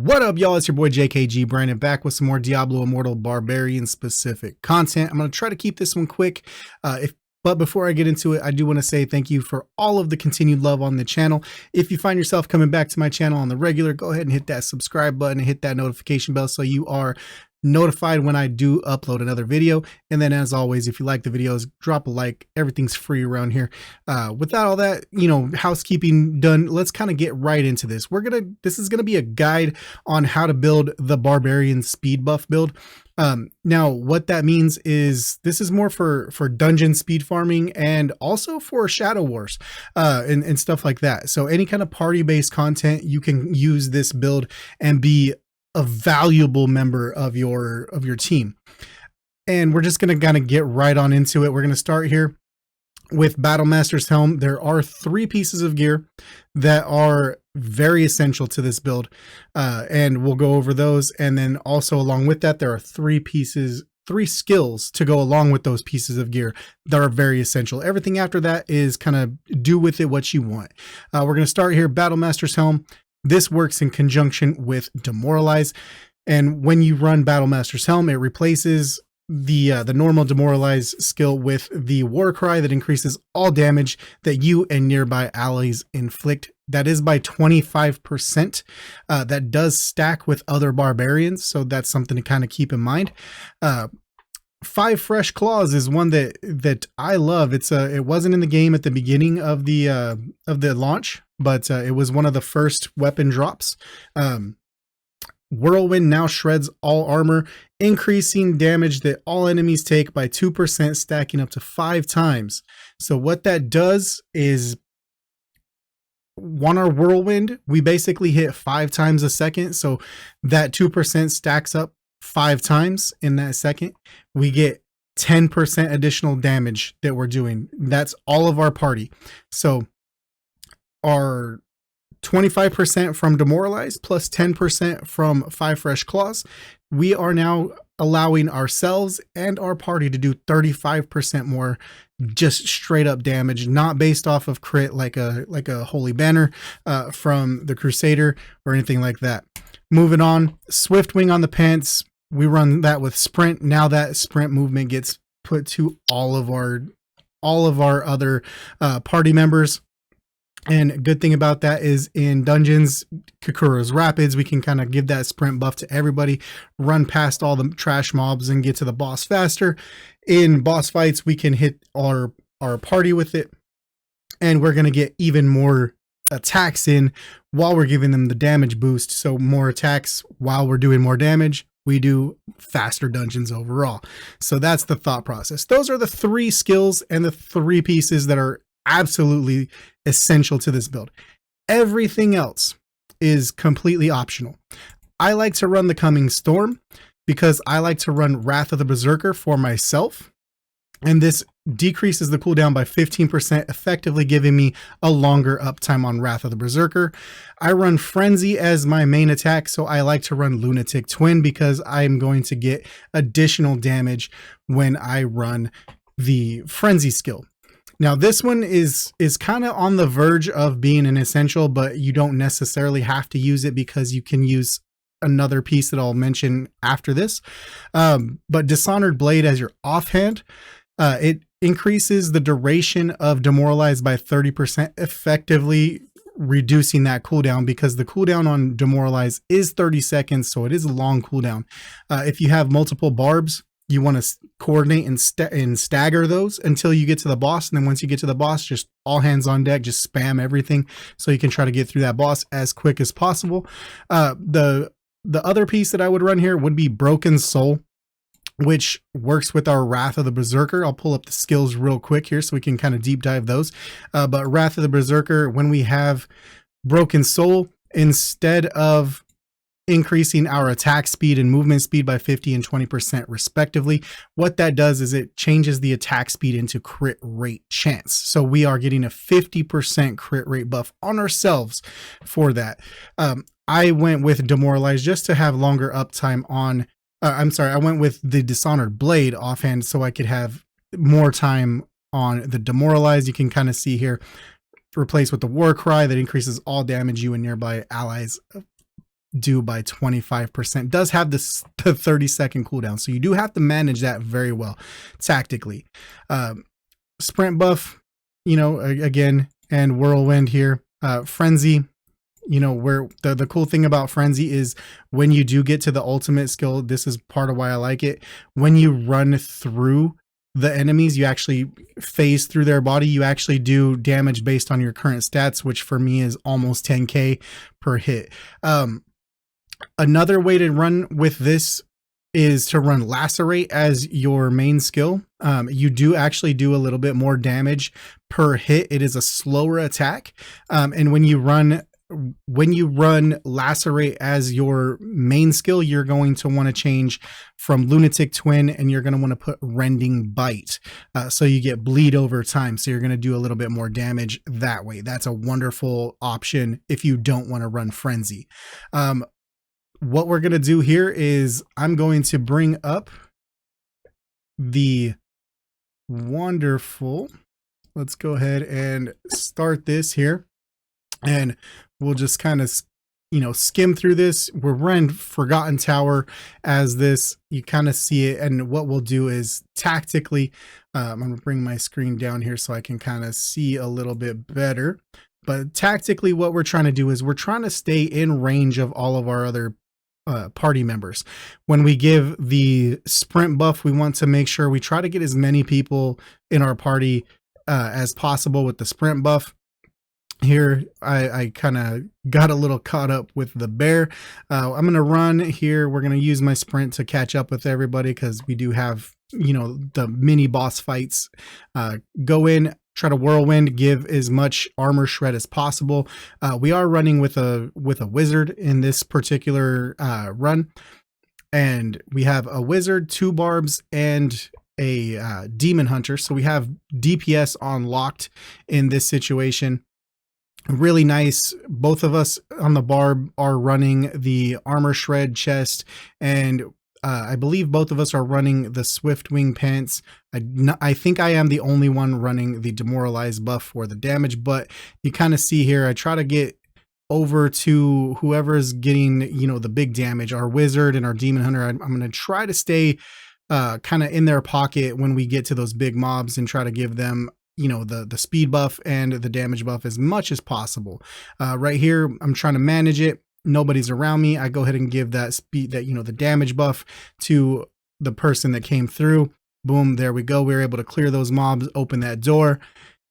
What up, y'all? It's your boy JKG Brandon back with some more Diablo Immortal Barbarian specific content. I'm going to try to keep this one quick. But before I get into it, I do want to say thank you for all of the continued love on the channel. If you find yourself coming back to my channel on the regular, go ahead and hit that subscribe button and hit that notification bell so you are notified when I do upload another video. And then as always, if you like the videos, drop a like. Everything's free around here. Without all that, housekeeping done, let's kind of get right into this. This is gonna be a guide on how to build the Barbarian Speed Buff build. Now what that means is this is more for dungeon speed farming and also for Shadow Wars and stuff like that. So any kind of party based content, you can use this build and be a valuable member of your team. And we're just going to kind of get right on into it. We're going to start here with Battlemaster's Helm. There are 3 pieces of gear that are very essential to this build, and we'll go over those. And then also along with that, there are 3 skills to go along with those pieces of gear that are very essential. Everything after that is kind of do with it what you want. We're going to start here, Battlemaster's Helm. This works in conjunction with Demoralize, and when you run Battlemaster's Helm, it replaces the normal Demoralize skill with the War Cry that increases all damage that you and nearby allies inflict. That is by 25%. That does stack with other barbarians, so that's something to kind of keep in mind. 5 Fresh Claws is one that I love. It wasn't in the game at the beginning of the launch, but it was one of the first weapon drops. Whirlwind now shreds all armor, increasing damage that all enemies take by 2%, stacking up to 5 times. So what that does is, on our Whirlwind, we basically hit 5 times a second. So that 2% stacks up 5 times in that second. We get 10% additional damage that we're doing. That's all of our party. So our 25% from Demoralize plus 10% from 5 Fresh Claws, we are now allowing ourselves and our party to do 35% more just straight up damage, not based off of crit like a Holy Banner from the Crusader or anything like that. Moving on, Swift Wing on the pants. We run that with Sprint. Now that Sprint movement gets put to all of our other party members. And good thing about that is in dungeons, Kakura's Rapids, we can kind of give that sprint buff to everybody, run past all the trash mobs and get to the boss faster. In boss fights, we can hit our party with it, and we're going to get even more attacks in while we're giving them the damage boost. So more attacks while we're doing more damage. We do faster dungeons overall. So that's the thought process. Those are the 3 skills and the 3 pieces that are absolutely essential to this build. Everything else is completely optional. I like to run the Coming Storm because I like to run Wrath of the Berserker for myself, and this decreases the cooldown by 15%, effectively giving me a longer uptime on Wrath of the Berserker. I run Frenzy as my main attack, so I like to run Lunatic Twin because I'm going to get additional damage when I run the Frenzy skill. Now this one is kind of on the verge of being an essential, but you don't necessarily have to use it because you can use another piece that I'll mention after this. But Dishonored Blade as your offhand, it increases the duration of Demoralize by 30%, effectively reducing that cooldown because the cooldown on Demoralize is 30 seconds, so it is a long cooldown. If you have multiple barbs, you want to coordinate and stagger those until you get to the boss. And then once you get to the boss, just all hands on deck, just spam everything so you can try to get through that boss as quick as possible. The other piece that I would run here would be Broken Soul, which works with our Wrath of the Berserker. I'll pull up the skills real quick here so we can kind of deep dive those. But Wrath of the Berserker, when we have Broken Soul, instead of increasing our attack speed and movement speed by 50 and 20% respectively, what that does is it changes the attack speed into crit rate chance. So we are getting a 50% crit rate buff on ourselves for that. I went with Demoralize just to have longer uptime on, I went with the Dishonored Blade offhand so I could have more time on the Demoralize. You can kind of see here, replaced with the War Cry that increases all damage you and nearby allies do by 25%. Does have this the 30-second cooldown, so you do have to manage that very well tactically. Sprint buff, you know, again, and whirlwind here. Frenzy, you know, where the cool thing about frenzy is when you do get to the ultimate skill, this is part of why I like it. When you run through the enemies, you actually phase through their body, you actually do damage based on your current stats, which for me is almost 10k per hit. Another way to run with this is to run lacerate as your main skill. You do actually do a little bit more damage per hit. It is a slower attack, and when you run lacerate as your main skill, you're going to want to change from lunatic twin, and you're going to want to put rending bite, so you get bleed over time, so you're going to do a little bit more damage that way. That's a wonderful option if you don't want to run frenzy. What we're going to do here is I'm going to bring up the wonderful, let's go ahead and start this here, and we'll just kind of, you know, skim through this. We're running Forgotten Tower as this, you kind of see it. And what we'll do is tactically, I'm going to bring my screen down here so I can kind of see a little bit better. But tactically, what we're trying to do is we're trying to stay in range of all of our other party members. When we give the sprint buff, we want to make sure we try to get as many people in our party as possible with the sprint buff. Here, I kind of got a little caught up with the bear. I'm going to run here. We're going to use my sprint to catch up with everybody because we do have, you know, the mini boss fights. Go in, try to whirlwind, give as much armor shred as possible. We are running with a wizard in this particular run, and we have a wizard, 2 barbs, and a demon hunter. So we have DPS unlocked in this situation. Really nice. Both of us on the barb are running the armor shred chest, and I believe both of us are running the swift wing pants. I think I am the only one running the demoralize buff for the damage, but you kind of see here, I try to get over to whoever's getting, you know, the big damage, our wizard and our demon hunter. I'm going to try to stay kind of in their pocket when we get to those big mobs and try to give them, you know, the speed buff and the damage buff as much as possible. Right here, I'm trying to manage it. Nobody's around me. I go ahead and give that speed, that, you know, the damage buff to the person that came through. Boom, there we go. We were able to clear those mobs, open that door,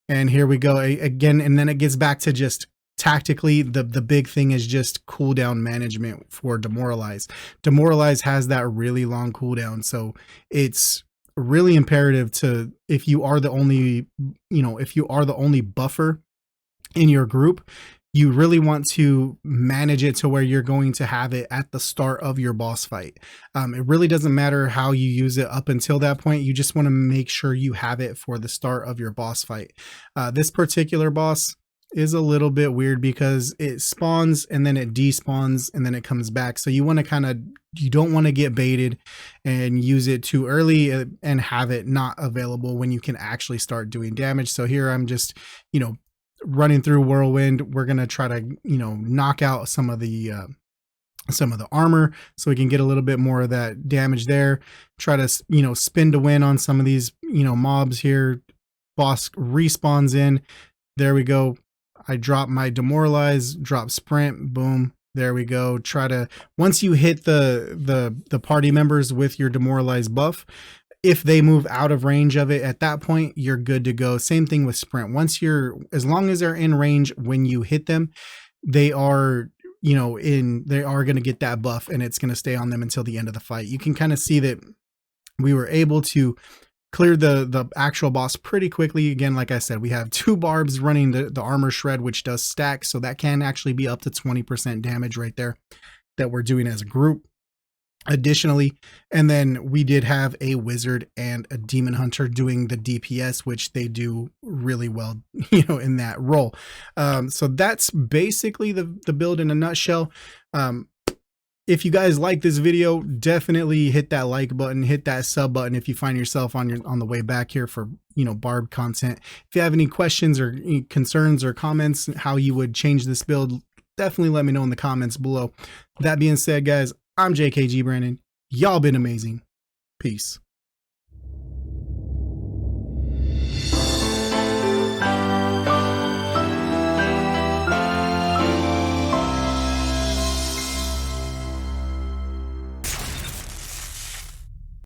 and here we go again. And then it gets back to just tactically, the big thing is just cooldown management for demoralize. Demoralize has that really long cooldown, so it's really imperative to, if you are the only, you know, if you are the only buffer in your group, you really want to manage it to where you're going to have it at the start of your boss fight. It really doesn't matter how you use it up until that point. You just want to make sure you have it for the start of your boss fight. This particular boss is a little bit weird because it spawns and then it despawns and then it comes back. So you want to kind of, you don't want to get baited and use it too early and have it not available when you can actually start doing damage. So here I'm just, you know, running through whirlwind. We're going to try to, you know, knock out some of the armor so we can get a little bit more of that damage there. Try to, you know, spin to win on some of these, you know, mobs here. Boss respawns in. There we go. I drop my demoralize, drop sprint, boom. There we go. Try to, once you hit the party members with your demoralize buff, if they move out of range of it at that point, you're good to go. Same thing with sprint. Once you're, as long as they're in range when you hit them, they are, you know, they are going to get that buff and it's going to stay on them until the end of the fight. You can kind of see that we were able to clear the actual boss pretty quickly. Again, like I said, we have 2 barbs running the armor shred, which does stack. So that can actually be up to 20% damage right there that we're doing as a group. Additionally, and then we did have a wizard and a demon hunter doing the DPS, which they do really well, you know, in that role. So that's basically the build in a nutshell. If you guys like this video, definitely hit that like button, hit that sub button if you find yourself on the way back here for, you know, BARB content. If you have any questions or any concerns or comments how you would change this build, definitely let me know in the comments below. That being said, guys, I'm JKG Brandon. Y'all been amazing. Peace.